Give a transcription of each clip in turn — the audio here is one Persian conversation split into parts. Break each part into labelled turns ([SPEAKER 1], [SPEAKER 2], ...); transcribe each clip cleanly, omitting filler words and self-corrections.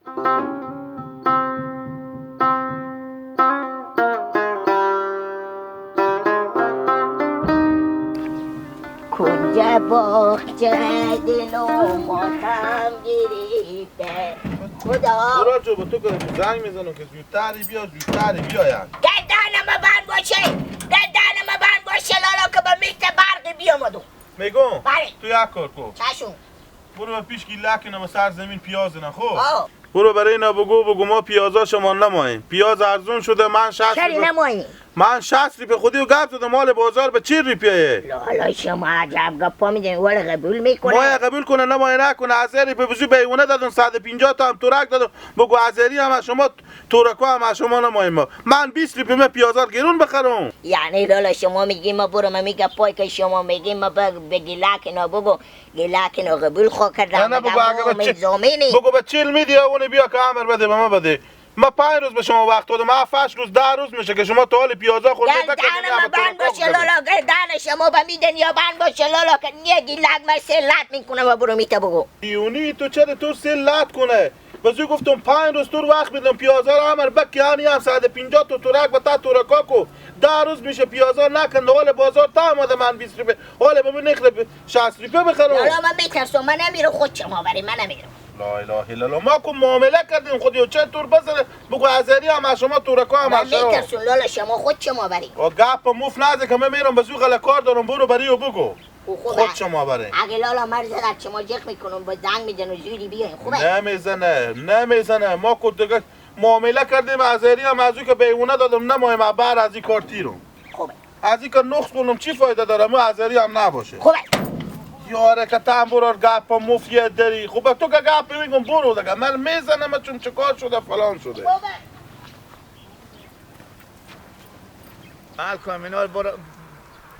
[SPEAKER 1] کجا باغچه دل و ماتم گریفته خدا
[SPEAKER 2] برو جو به تو که زنگ میزنم که زودتری بیاید
[SPEAKER 1] گردنم بند باشه گردنم بند باشه لالا که به میت برقی بیامدو
[SPEAKER 2] میگم
[SPEAKER 1] بله
[SPEAKER 2] تو یک کار کن
[SPEAKER 1] چشون
[SPEAKER 2] برو به پیش گیله کنم سر زمین پیاز نه خب
[SPEAKER 1] آه
[SPEAKER 2] برو برای اینا بگو ما پیازا شما نماییم پیاز ارزون شده من 60
[SPEAKER 1] چری نمایی
[SPEAKER 2] من 60 روپیه خودی و گپ زدم مال بازار به 40 روپیه
[SPEAKER 1] لالا شما عجب گپا میدین ولی قبول میکنه
[SPEAKER 2] ما قبول کنه نمایه نکنه هزاری به وضو بیونه دادن 150 تا هم تورک دادن بگو هزاری هم از شما تورکا هم از شما نماییم من 20 روپیه من پیازا گرون بخرم
[SPEAKER 1] یعنی لالا شما میگی ما برو ما میگه پای که شما میگی ما بگی لکن بگو گلکن قبول خو کردم
[SPEAKER 2] نه بگو اگه بگو به 40 میدی اون بیا که امر بده به ما بده ما 5 روز به شما وقت دادم 7 روز 10 روز میشه که شما تا حال پیازا خورده
[SPEAKER 1] گردن ما بند باشه لالا گردن شما به میدن یا بند باشه لالا که نیگی لگ من سلت میکنه و برو میته بگو
[SPEAKER 2] دیونی تو چرا تو سلت کنه بازو گفتم 5 روز تو وقت میدم پیازا رو امر بکی هانی هم 150 تا تورک و تا تورکا کو 10 روز میشه پیازا نکنه حال بازار تا آمده من 20 روپیه حالا به من نخره 60 روپیه بخرم
[SPEAKER 1] لالا من میترسم من نمیرم خود شما بری من نمیرم
[SPEAKER 2] لا اله الا الله ما کو معامله کردیم خودی چه تور بزنه بگو هزاری هم از شما تورکا هم از شما
[SPEAKER 1] میترسم لالا شما خود شما بری
[SPEAKER 2] و گپ موف نزه که من میرم بزو غل کار دارم برو بری و بگو خود شما بره
[SPEAKER 1] اگه لالا مرز در شما جخ میکنم با زنگ میزن و زودی بیاین خوبه
[SPEAKER 2] نمیزنه ما کو دیگه معامله کردیم هزاری هم ازو که بیونه دادم نمایم بر از این کار تیرم
[SPEAKER 1] خوبه
[SPEAKER 2] از این که نقص کنم چی فایده داره ما هزاری هم نباشه
[SPEAKER 1] خوبه
[SPEAKER 2] یاره که تام برو گپ مفیه داری خوبه تو که گپ میگم برو دیگه من میزنم چون چه کار شده فلان شده
[SPEAKER 3] مال کن اینا برو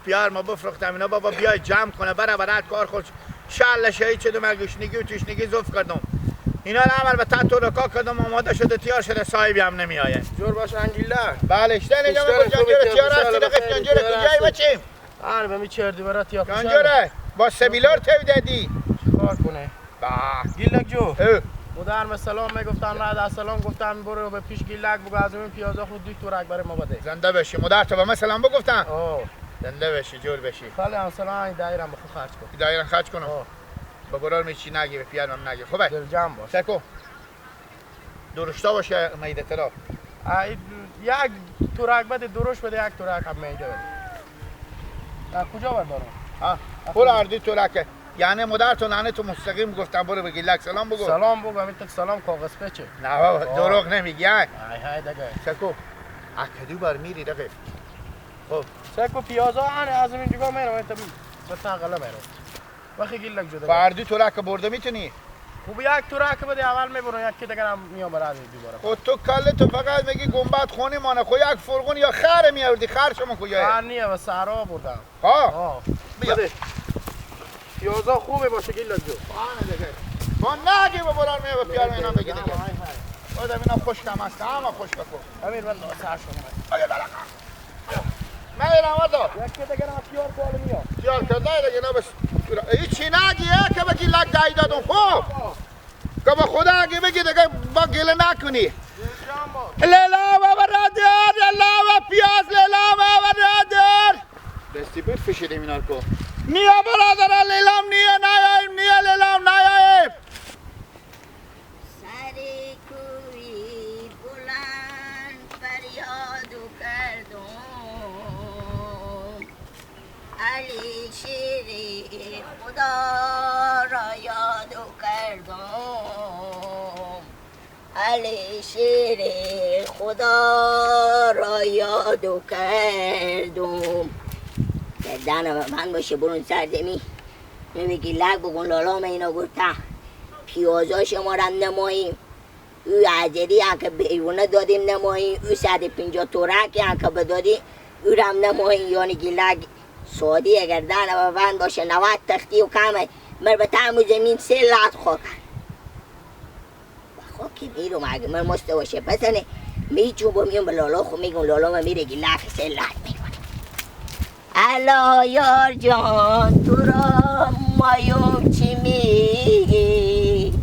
[SPEAKER 3] بیار ما بفروختم اینا بابا بیای جمع کنه برات کار خود شاله شهید شده من گشنگی و تشنگی زوف کردم اینا رو عمل به تا تورکا کردم آماده شده تیار شده صاحبی هم نمیآیه
[SPEAKER 4] جور باش انگیلا
[SPEAKER 3] بله اشتن اینجا بگو جنجور تیار هستی دقیق جنجور کجایی بچیم
[SPEAKER 4] به می چردی برات یا
[SPEAKER 3] جنجوره با سبیلار تیو دادی
[SPEAKER 4] چیکار کنه گیلک جو مدرم سلام میگفتم نه در سلام گفتم برو به پیش گیلک بگو از این پیازا خود 2 تورک برای ما بده
[SPEAKER 3] زنده بشی مدر تو به مثلا بگفتم زنده بشی جور بشی
[SPEAKER 4] خاله هم سلام دایرم بخو خرج کن
[SPEAKER 3] دایرم خرج کنم با گرار میچی نگی به پیانم نگی خوبه
[SPEAKER 4] دل جمع باش
[SPEAKER 3] سکو درشتا باشه میده ترا
[SPEAKER 4] یک تورک بده درشت بده یک تورک هم میده بده کجا بردارم
[SPEAKER 3] پول اردی تورکه یعنی مدر تو نانه تو مستقیم گفتم برو بگی لک سلام بگو
[SPEAKER 4] سلام بگو همین تک سلام کاغذ پیچه
[SPEAKER 3] نه بابا دروغ نمیگی
[SPEAKER 4] های دگه
[SPEAKER 3] سکو اکدو بر میری دقیق خب
[SPEAKER 4] سکو پیازا آنه از این جگاه میرم تا به تاقله میرم وقتی گیلک جدا
[SPEAKER 3] فردی تورک برده میتونی
[SPEAKER 4] خوب یک تورک بده اول میبرم یکی دیگر هم میام برای دوباره
[SPEAKER 3] خود تو کله تو فقط میگی گنبد خونی مانه خو یک فرغون یا خر میاوردی خر شما کجایی
[SPEAKER 4] خر نیه و صحرا بردم
[SPEAKER 3] بیا
[SPEAKER 4] پیازا خوبه باشه گیلک جو
[SPEAKER 3] آنه دیگه با نگی به برار میه و پیار اینا بگی دیگه بودم اینا خوشکم هست همه خوش بکن
[SPEAKER 4] امیر والله سر شما
[SPEAKER 3] آگه بلکم میرم وردار
[SPEAKER 4] یکی دیگر هم پیار بالا میاد
[SPEAKER 3] پیار کرده دیگه اینا بس هیچی نگیه که بگی لک دایی دادم خوب که به خدا اگه بگی دیگه با گله نکنی لیلا و برادر لیلا و پیاز لیلا و برادر دستی بود فشیدیم اینا رو نیا برادر لیلام نیا نیاییم نیا لیلام نیاییم
[SPEAKER 1] سری کوی بلند فریادو کردم علی شیری خدا را یادو کردم علی شیری خدا را یادو کردم گردنم من باشه برون سر زمین نمیگی لگ بگون لالا من اینا گفتم پیازا شما رم نماییم او عجلی هم که بیونه دادیم نماییم او 150 تورک هم که بدادیم او رم نماییم یعنی گلگ سادی اگر دانه و بند باشه 90 تختی و کمه مر به تعمو زمین 3 لات خواه کرد بخواه که میرم اگه من مسته باشه بزنه میچون با میون به لالا خو میگم لالا من میره گلگ 3 لات میکنه الا یار جان تو را مایوم چی میگی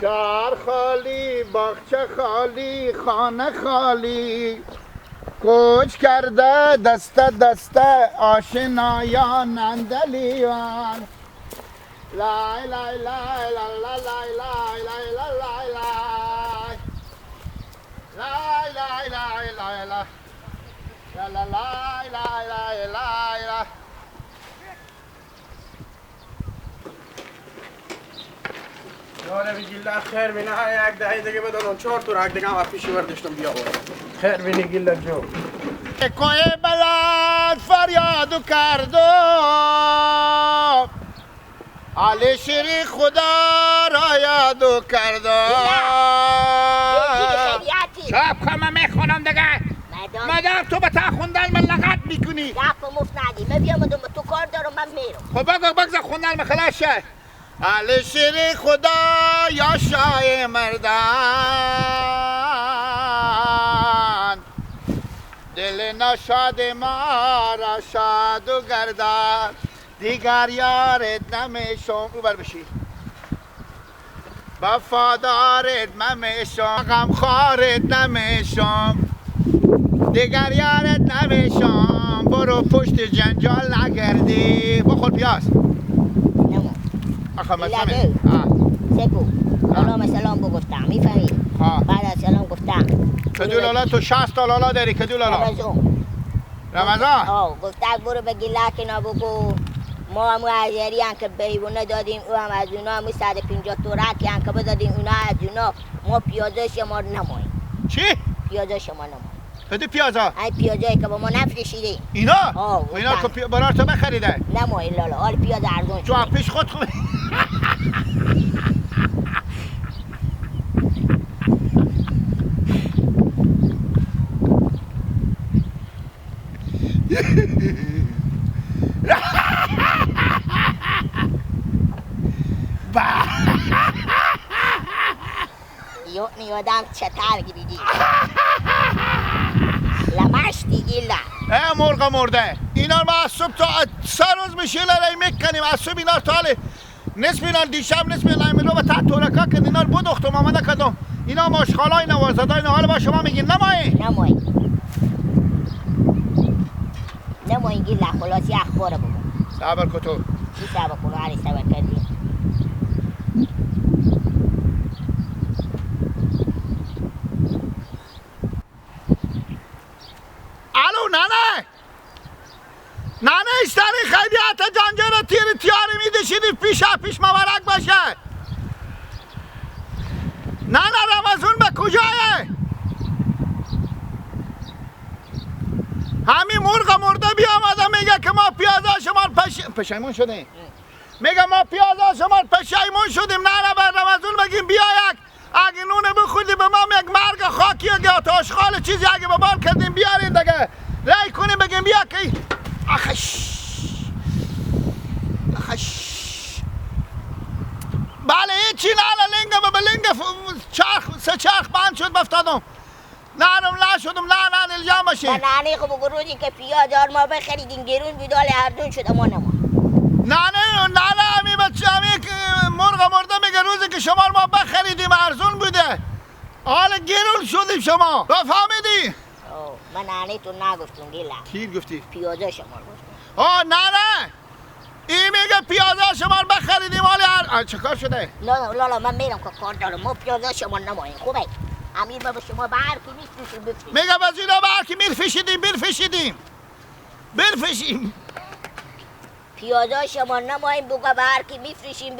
[SPEAKER 3] شهر خالی، باغچه خالی، خانه خالی، کوچ کرده دسته دسته آشنایان اندلیان. لای لای لای لای لای لای لای لای لای لای لای لای لای لای لای لا لا لای لای لای لای لای.
[SPEAKER 4] یاره گیلک خیر بینه یک دهی دیگه بدادم 4 تورک دیگه هم پیشی برداشتم بیا برو خیر بینی گیلک جو.
[SPEAKER 3] کوه بلند فریادو کردم علی شیری خدا را یادو کردم. شب خواهم میخونم دیگه. مادر تو به تا خوندن من لغت میکنی.
[SPEAKER 1] گفت مفت ندی من بیامدم به تو کار دارم من میرم.
[SPEAKER 3] خب بگذار خوندن مخلاشه. علی شیری خدا یا شای مردان دل نشاد ما را شاد و گردان دیگر یارت نمیشم. او بر بشی وفادارت نمیشم غمخوارت نمیشم دیگر یارت نمیشم. برو پشت جنجال نگردی. بخور پیاز.
[SPEAKER 1] نمو
[SPEAKER 3] آخه
[SPEAKER 1] ایلا
[SPEAKER 3] مثلا
[SPEAKER 1] سکو سلام سلام بگفتم میفهمی؟ بعد از سلام گفتم
[SPEAKER 3] کدو لالا تو 60 تا لالا داری. کدو لالا رمضان
[SPEAKER 1] گفتم برو به گیلک اینا بگو ما هم ازیری هم که بیونه دادیم او هم از اونا همون 150 تورک هم که بدادیم اونا از اونا ما پیازه شما نماییم.
[SPEAKER 3] چی؟
[SPEAKER 1] پیازه شما نماییم.
[SPEAKER 3] کدو پیازا؟
[SPEAKER 1] این پیازایی که با ما نفرشیدیم
[SPEAKER 3] اینا؟ اینا که برار تو بخریده؟
[SPEAKER 1] نماییم لالا حال پیاز ارزون
[SPEAKER 3] تو پیش خود خوبه.
[SPEAKER 1] یادم چطور گیریدی لمشتی گیلا
[SPEAKER 3] مرغ مرده اینا ما از صبح تا 3 روز میشیلره میکنیم. از صبح اینا تا حالی نصف اینا دیشب نصف اینا میلو به تا تورکا که اینا رو بدوختم آمده کدم اینا ماشخالای نوازدای اینا حالا با شما میگین
[SPEAKER 1] نمایی گیلا خلاصی اخبار بگو.
[SPEAKER 3] صبر کتو
[SPEAKER 1] چی صبر کنو علی صبر کردی؟
[SPEAKER 3] الو ننه اشتری خیلی حتی جنجه رو تیر تیاری میدشیدی پیش مبارک باشه. ننه رمزون به کجایه؟ همین مرغ مرده بیامده میگه که ما پیازا شما پشیمون شدیم. میگه ما پیازا شما پشیمون شدیم. نه بر رمزون بگیم بیا یک اگه نونه بخوردی به ما یک مرگ خاکی اگه آتاشخال چیزی اگه به بار کردیم بیارین دیگه رای کنیم بگیم بیا که آخش بله هیچی نه لنگه به لنگه سه چرخ بند شد بفتادم نشدم نه الجام باشی.
[SPEAKER 1] نه خب بگو روزی که پیازار ما بخریدیم گرون بیدال اردون شد اما نما.
[SPEAKER 3] نه همی بچه همی مرغ مرده میگه روزی که شما ما بخریدیم ارزون بوده حالا گرون شدیم شما فهمیدی؟
[SPEAKER 1] من نانه تو نگفتم گیلا.
[SPEAKER 3] کی گفتی؟
[SPEAKER 1] پیازه شما گفتم.
[SPEAKER 3] نه این میگه پیازه شما بخریدیم حالا چه کار شده؟
[SPEAKER 1] لالا من میرم که کار دارم ما پیازه شما نماییم خوبه؟ امیر بابا شما به هر کی میفروشیم بفروشیم.
[SPEAKER 3] میگه باز اینا به هر کی برفشیدیم
[SPEAKER 1] پیازه شما نماییم بگه به هر کی بفروشیم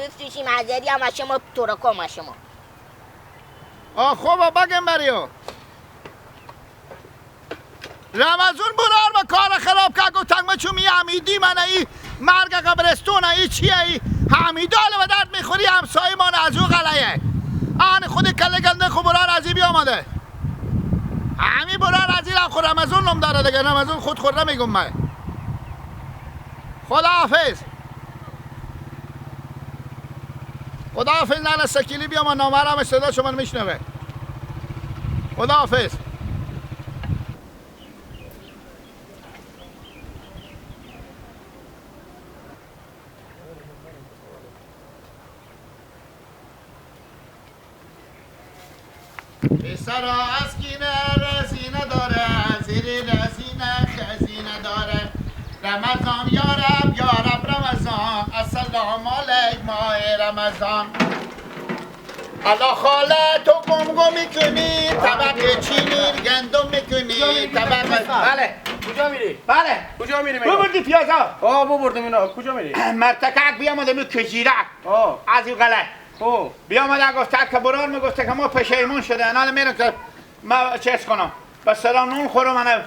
[SPEAKER 1] حضری هم از شما ترکم از شما.
[SPEAKER 3] خوبه بگم بریو رمزون برار با کار خراب که گفتن ما چون حمیدی من ای مرگ قبرستون ای چیه ای حمیدال و درد میخوری همسایه ما از او غلیه آن خود کله گنده خود برار ازی بیامده همی برار ازی هم خود رمزون نم داره دیگه رمزون خود خورده میگم من خداحافظ نه سکیلی بیام نامرم صدا شما میشنوه. خداحافظ. پسرا از کینه رزینه داره زیر رزینه خزینه داره رمضان یارب رمضان السلام علیک ماه رمضان الله خاله تو گم میکنی طبق چینی گندم میکنی طبق بله
[SPEAKER 4] کجا میری؟
[SPEAKER 3] بله
[SPEAKER 4] کجا میری؟
[SPEAKER 3] ببردی پیازا
[SPEAKER 4] ببردم اینا کجا میری؟
[SPEAKER 3] مرتکک بیامده می کجیرک از این غلط بیامده گفته که برار میگفته که ما پشیمون شده حالا میرم که ما چیز کنم بس سلام نون خورم من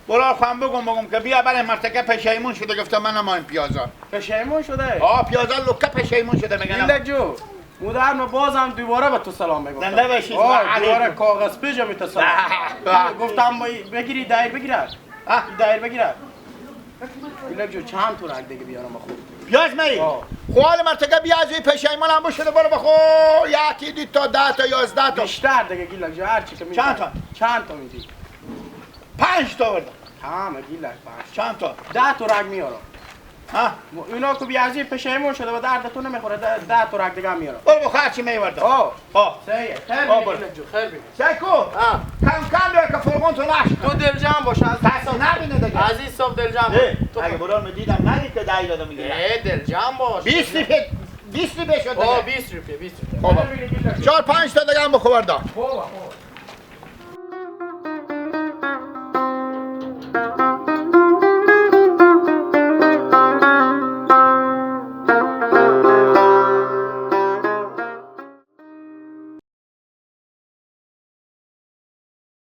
[SPEAKER 3] برار خواهم بگم که بیا برای مرتکه پشیمون شده گفته من ما این پیازا
[SPEAKER 4] پشیمون شده؟
[SPEAKER 3] پیازا لکه پشیمون شده میگن
[SPEAKER 4] گیلک جو مادرم بازم دوباره به تو سلام میگفتم
[SPEAKER 3] زنده باشید
[SPEAKER 4] دوباره کاغذ پیجا می تو سلام گفتم بگیری دایر بگیرد دایر بگیرد گیلک جو چند تو رک دیگه بیارم بخور
[SPEAKER 3] پیاز مری خوال مرتکه بیازوی پشیمون هم بشده برو بخور یکی دید تا 10 تا 11 تا
[SPEAKER 4] بیشتر دیگه گیلک جو هرچی که میگی چند تا میدی
[SPEAKER 3] 5 تا بردم
[SPEAKER 4] تمام گیلک 5
[SPEAKER 3] چند تا
[SPEAKER 4] 10 تا رک میارم اینا که بیازی پشیمون شده و دردتون نمیخوره 10 تا رک دیگه میارم
[SPEAKER 3] برو بخور هرچی میوردم
[SPEAKER 4] صحیحه خیر گیلک جو خیر بگیر
[SPEAKER 3] سیکو کم روی که فرغون تو نشکن
[SPEAKER 4] تو دلجمع باش
[SPEAKER 3] تحصیل نبینه دیگه
[SPEAKER 4] عزیز صاحب دلجمع
[SPEAKER 3] اگه برار میدیدم ندید که 10 دادم میگیره
[SPEAKER 4] دلجمع باش
[SPEAKER 3] 20 روپیه شد دیگه
[SPEAKER 4] 20 روپیه 20 روپیه
[SPEAKER 3] 4 5 تا دیگه هم بخوردم
[SPEAKER 4] خوبه